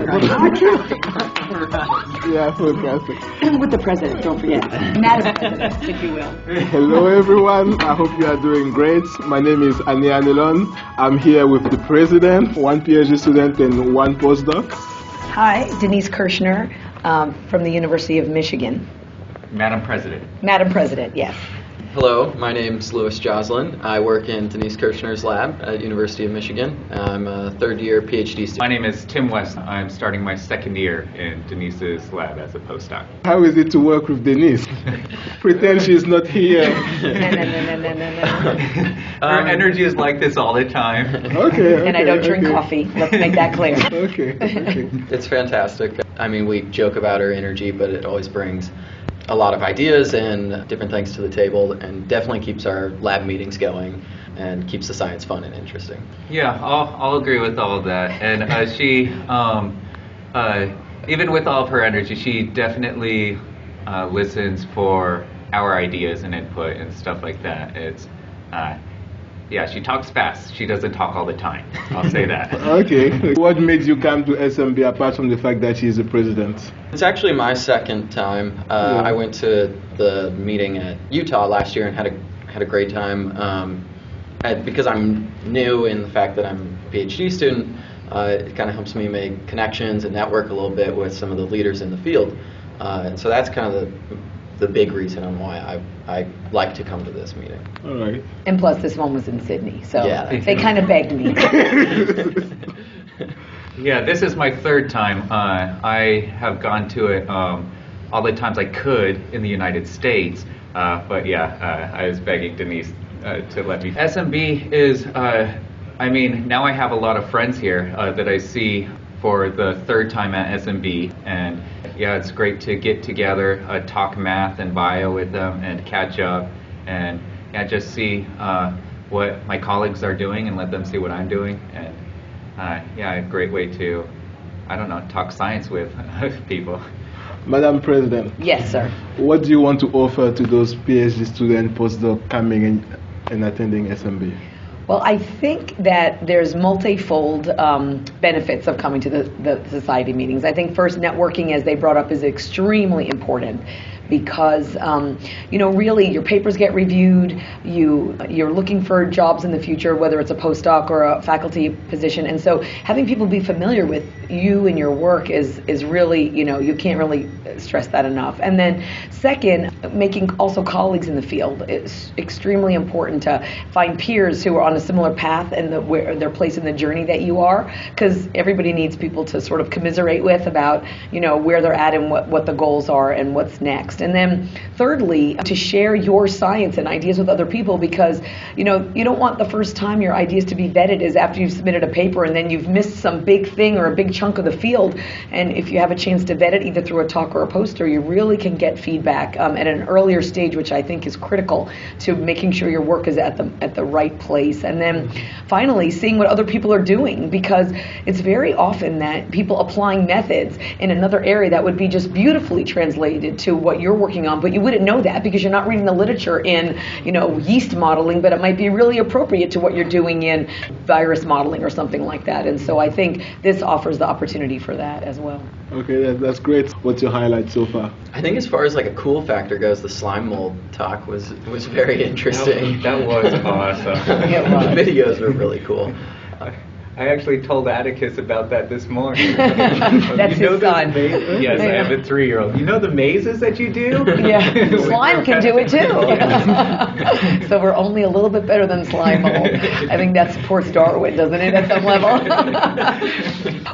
Yeah, broadcasting. With the president, don't forget. Madam President, if you will. Hello everyone, I hope you are doing great. My name is Anelone. I'm here with the president, one PhD student and one postdoc. Hi, Denise Kirschner from the University of Michigan. Madam President. Madam President, yes. Hello, my name's Josllyn. I work in Denise Kirschner's lab at University of Michigan. I'm a third-year PhD student. My name is Wessler. I'm starting my second year in Denise's lab as a postdoc. How is it to work with Denise? Pretend she's not here. No. Her energy is like this all the time. Okay. And I don't drink coffee. Let's make that clear. Okay. It's fantastic. I mean, we joke about her energy, but it always brings a lot of ideas and different things to the table, and definitely keeps our lab meetings going and keeps the science fun and interesting. Yeah, I'll agree with all of that. And she, even with all of her energy, she definitely listens for our ideas and input and stuff like that. It's, yeah, she talks fast. She doesn't talk all the time. I'll say that. Okay. What made you come to SMB apart from the fact that she's the president? It's actually my second time. I went to the meeting at Utah last year and had a great time. Because I'm new in the fact that I'm a PhD student, it kind of helps me make connections and network a little bit with some of the leaders in the field. And so that's kind of the big reason on why I like to come to this meeting. All right. And plus, this one was in Sydney, so Yeah. they kind of begged me. Yeah, this is my third time. I have gone to it all the times I could in the United States, but yeah, I was begging Denise to let me. SMB is, I mean, now I have a lot of friends here that I see for the third time at SMB, and yeah, it's great to get together, talk math and bio with them, and catch up, and yeah, just see what my colleagues are doing and let them see what I'm doing, and yeah, a great way to, I don't know, talk science with people. Madam President. Yes, sir. What do you want to offer to those PhD students, postdoc coming in and attending SMB? Well, I think that there's multifold benefits of coming to the society meetings. I think first, networking, as they brought up, is extremely important because, you know, really your papers get reviewed, you're looking for jobs in the future, whether it's a postdoc or a faculty position, and so having people be familiar with you and your work is really, you know, you can't really stress that enough. And then second, making also colleagues in the field. It's extremely important to find peers who are on a similar path and their place in the journey that you are, because everybody needs people to sort of commiserate with about, you know, where they're at and what the goals are and what's next. And then thirdly, to share your science and ideas with other people, because, you know, you don't want the first time your ideas to be vetted is after you've submitted a paper and then you've missed some big thing or a big chunk of the field. And if you have a chance to vet it either through a talk or a poster, you really can get feedback at an earlier stage, which I think is critical to making sure your work is at the right place. And then finally, seeing what other people are doing, because it's very often that people applying methods in another area that would be just beautifully translated to what you're working on, but you wouldn't know that because you're not reading the literature in, you know, yeast modeling, but it might be really appropriate to what you're doing in virus modeling or something like that. And so I think this offers the opportunity for that as well. Okay, that's great. What's your highlight so far? I think as far as like a cool factor goes, the slime mold talk was very interesting. That was awesome. It was. The videos were really cool. I actually told Atticus about that this morning. That's his son. Yes, I have a 3-year-old. You know the mazes that you do? Yeah, slime can do it too. So we're only a little bit better than slime mold. I think that supports Darwin, doesn't it, at some level?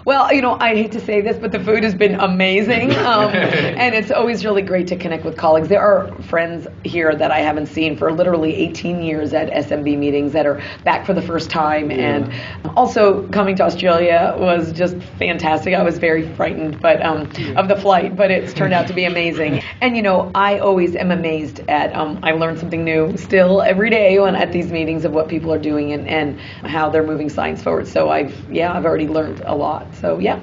Well, you know, I hate to say this, but the food has been amazing. And it's always really great to connect with colleagues. There are friends here that I haven't seen for literally 18 years at SMB meetings that are back for the first time. Yeah. And also coming to Australia was just fantastic. I was very frightened of the flight, but it's turned out to be amazing. And, you know, I always am amazed at, I learn something new still every day at these meetings of what people are doing and how they're moving science forward. So I've already learned a lot. So yeah,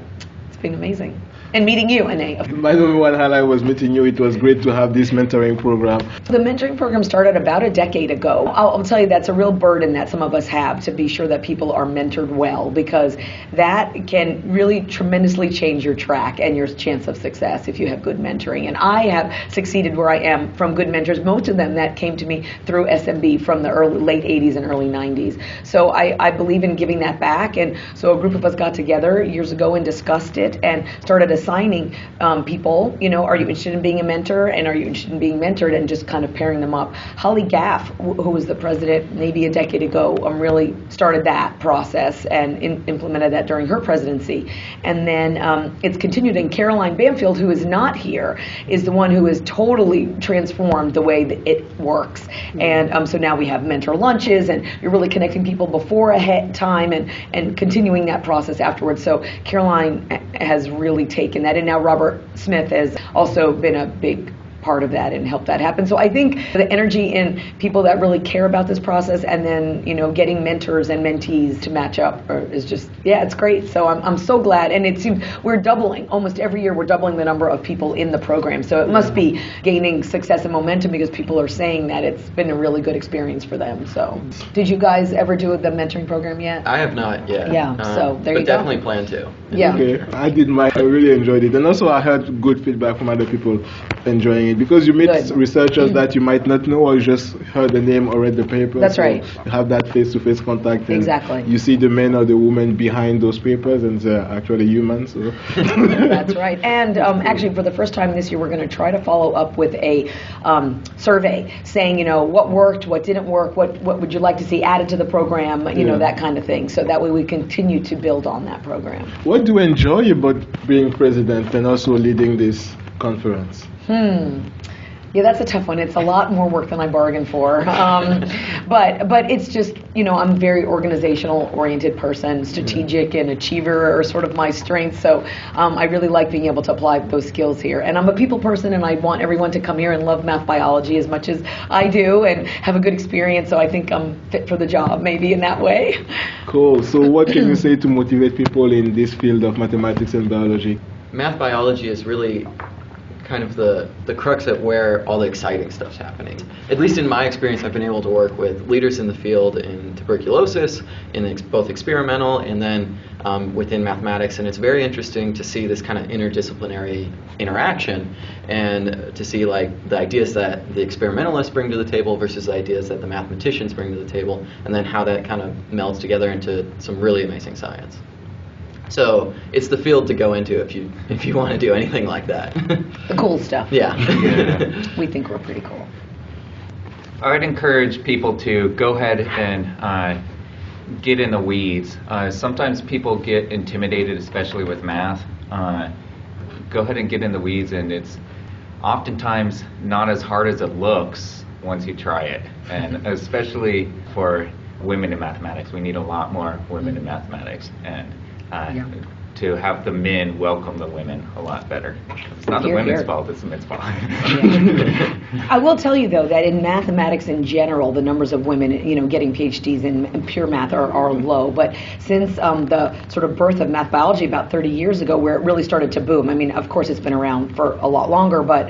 it's been amazing. and meeting you, Anet. My number one highlight was meeting you. It was great to have this mentoring program. The mentoring program started about a decade ago. I'll tell you, that's a real burden that some of us have, to be sure that people are mentored well, because that can really tremendously change your track and your chance of success if you have good mentoring. And I have succeeded where I am from good mentors, most of them that came to me through SMB from the late 80s and early 90s. So I believe in giving that back. And so a group of us got together years ago and discussed it and started assigning people, are you interested in being a mentor, and are you interested in being mentored, and just kind of pairing them up. Holly Gaff, who was the president maybe a decade ago, really started that process and implemented that during her presidency. And then it's continued, and Caroline Bamfield, who is not here, is the one who has totally transformed the way that it works. And so now we have mentor lunches, and you're really connecting people before time and continuing that process afterwards. So Caroline has really taken that, and now Robert Smith has also been a big part of that and help that happen. So I think the energy in people that really care about this process, and then getting mentors and mentees to match up is just, it's great. So I'm so glad, and it seems we're doubling almost every year. We're doubling the number of people in the program. So it must be gaining success and momentum, because people are saying that it's been a really good experience for them. So did you guys ever do the mentoring program yet? I have not yet. Yeah. So there you go. But definitely plan to. Yeah. Okay, I did mine. I really enjoyed it, and also I heard good feedback from other people enjoying it, because you meet researchers that you might not know, or you just heard the name or read the paper. That's so right. You have that face-to-face contact, and exactly. You see the men or the women behind those papers, and they're actually humans. So. That's right. And actually, for the first time this year, we're going to try to follow up with a survey saying, what worked, what didn't work, what would you like to see added to the program, that kind of thing. So that way we continue to build on that program. What do you enjoy about being president and also leading this conference? Yeah, that's a tough one. It's a lot more work than I bargained for. But it's just, I'm a very organizational oriented person. Strategic and achiever are sort of my strengths. So I really like being able to apply those skills here. And I'm a people person, and I want everyone to come here and love math biology as much as I do and have a good experience. So I think I'm fit for the job, maybe in that way. Cool. So what can you say to motivate people in this field of mathematics and biology? Math biology is really kind of the crux of where all the exciting stuff's happening. At least in my experience, I've been able to work with leaders in the field in tuberculosis, in both experimental and then within mathematics, and it's very interesting to see this kind of interdisciplinary interaction, and to see like the ideas that the experimentalists bring to the table versus the ideas that the mathematicians bring to the table, and then how that kind of melds together into some really amazing science. So it's the field to go into if you want to do anything like that. The cool stuff. Yeah. We think we're pretty cool. I would encourage people to go ahead and get in the weeds. Sometimes people get intimidated, especially with math. Go ahead and get in the weeds, and it's oftentimes not as hard as it looks once you try it. And especially for women in mathematics, we need a lot more women in mathematics. And to have the men welcome the women a lot better. It's not the women's fault, it's the men's fault. I will tell you, though, that in mathematics in general, the numbers of women, getting PhDs in pure math are low. But since the sort of birth of math biology about 30 years ago, where it really started to boom, I mean, of course, it's been around for a lot longer, but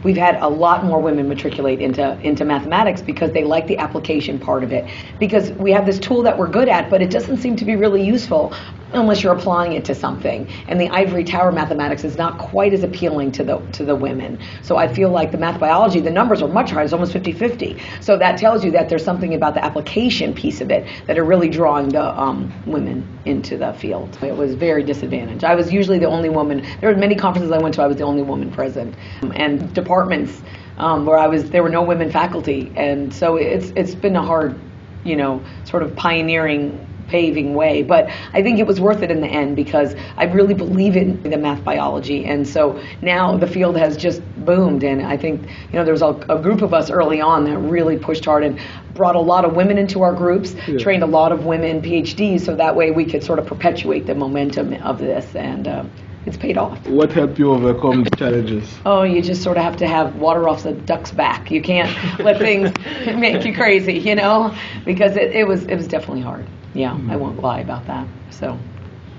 we've had a lot more women matriculate into mathematics because they like the application part of it. Because we have this tool that we're good at, but it doesn't seem to be really useful unless you're applying it to something. And the ivory tower mathematics is not quite as appealing to the women. So I feel like the math biology, the numbers are much higher, it's almost 50-50. So that tells you that there's something about the application piece of it that are really drawing the women into the field. It was very disadvantaged. I was usually the only woman. There were many conferences I went to, I was the only woman present. And departments where there were no women faculty. And so it's been a hard, sort of paving way, but I think it was worth it in the end because I really believe in the math biology, and so now the field has just boomed, and I think there was a group of us early on that really pushed hard and brought a lot of women into our groups, trained a lot of women PhDs, so that way we could sort of perpetuate the momentum of this, and it's paid off. What helped you overcome the challenges? Oh, you just sort of have to have water off the duck's back. You can't let things make you crazy, because it was definitely hard. Yeah, I won't lie about that. So.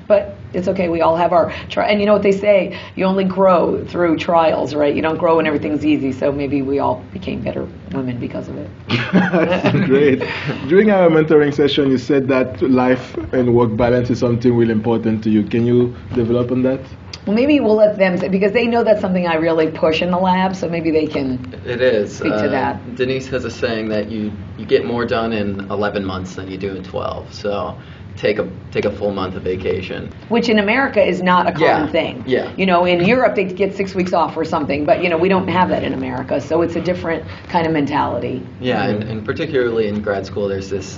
but it's okay. We all have our and you know what they say, you only grow through trials, right? You don't grow when everything's easy. So maybe we all became better women because of it. That's great. During our mentoring session, you said that life and work balance is something really important to you. Can you develop on that? Well, maybe we'll let them say, because they know that's something I really push in the lab, so maybe they can speak to that. Denise has a saying that you get more done in 11 months than you do in 12. So take a full month of vacation. Which in America is not a common thing. Yeah. You know, in Europe they get 6 weeks off or something, but you know, we don't have that in America, so it's a different kind of mentality. Yeah, and particularly in grad school there's this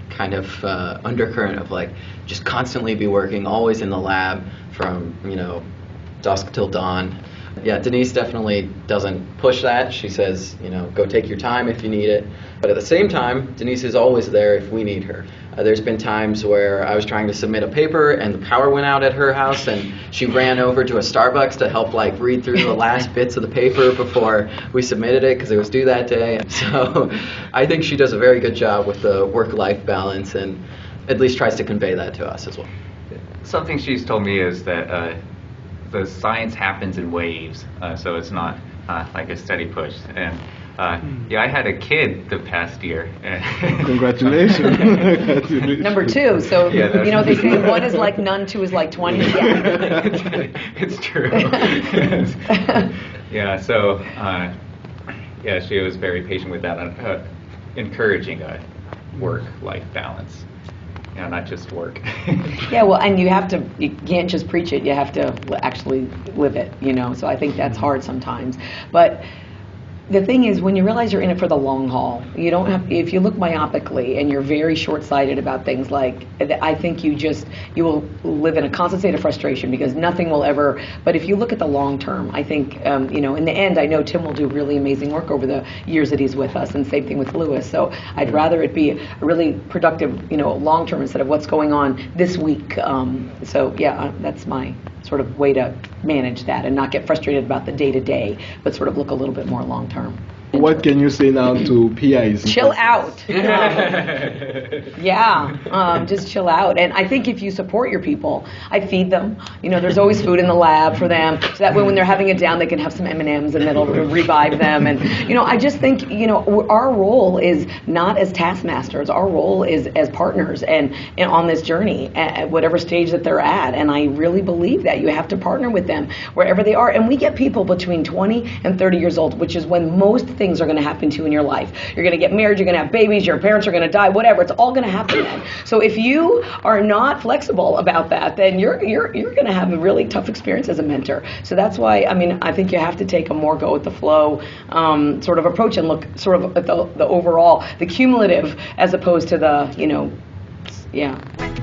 kind of undercurrent of like just constantly be working, always in the lab from, you know, dusk till dawn. Yeah, Denise definitely doesn't push that. She says, you know, go take your time if you need it. But at the same time, Denise is always there if we need her. There's been times where I was trying to submit a paper and the power went out at her house and she ran over to a Starbucks to help like read through the last bits of the paper before we submitted it because it was due that day. So I think she does a very good job with the work-life balance and at least tries to convey that to us as well. Something she's told me is that the science happens in waves, so it's not like a steady push. And yeah, I had a kid the past year. Congratulations. Number 2, so you know they say 1 is like none, 2 is like 20. Yeah. It's true. Yeah, so yeah, she was very patient with that, encouraging a work-life balance. Yeah, not just work. Yeah, well, and you can't just preach it, you have to actually live it, you know, so I think that's hard sometimes. But the thing is, when you realize you're in it for the long haul, you don't have, if you look myopically and you're very short-sighted about things, like, I think you will live in a constant state of frustration because nothing will ever, but if you look at the long term, I think, you know, in the end, I know Tim will do really amazing work over the years that he's with us, and same thing with Lewis, so I'd rather it be a really productive, you know, long term instead of what's going on this week. So yeah, that's my sort of way to manage that and not get frustrated about the day-to-day, but sort of look a little bit more long-term. What can you say now to PIs? Chill out. Just chill out. And I think if you support your people, I feed them. You know, there's always food in the lab for them, so that way when they're having it down, they can have some M&Ms and that'll revive them. And, you know, I just think, you know, our role is not as taskmasters. Our role is as partners and on this journey at whatever stage that they're at. And I really believe that you have to partner with them wherever they are. And we get people between 20 and 30 years old, which is when most things are going to happen to you in your life. You're going to get married, you're going to have babies, your parents are going to die, whatever. It's all going to happen then. So if you are not flexible about that, then you're going to have a really tough experience as a mentor. So that's why, I mean, I think you have to take a more go with the flow sort of approach and look sort of at the overall, the cumulative, as opposed to the, you know, yeah.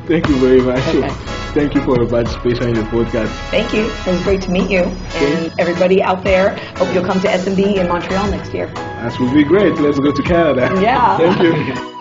Thank you very much. Okay. Thank you for your participation in the podcast. Thank you. It was great to meet you. And everybody out there, hope you'll come to SMB in Montreal next year. That would be great. Let's go to Canada. Yeah. Thank you.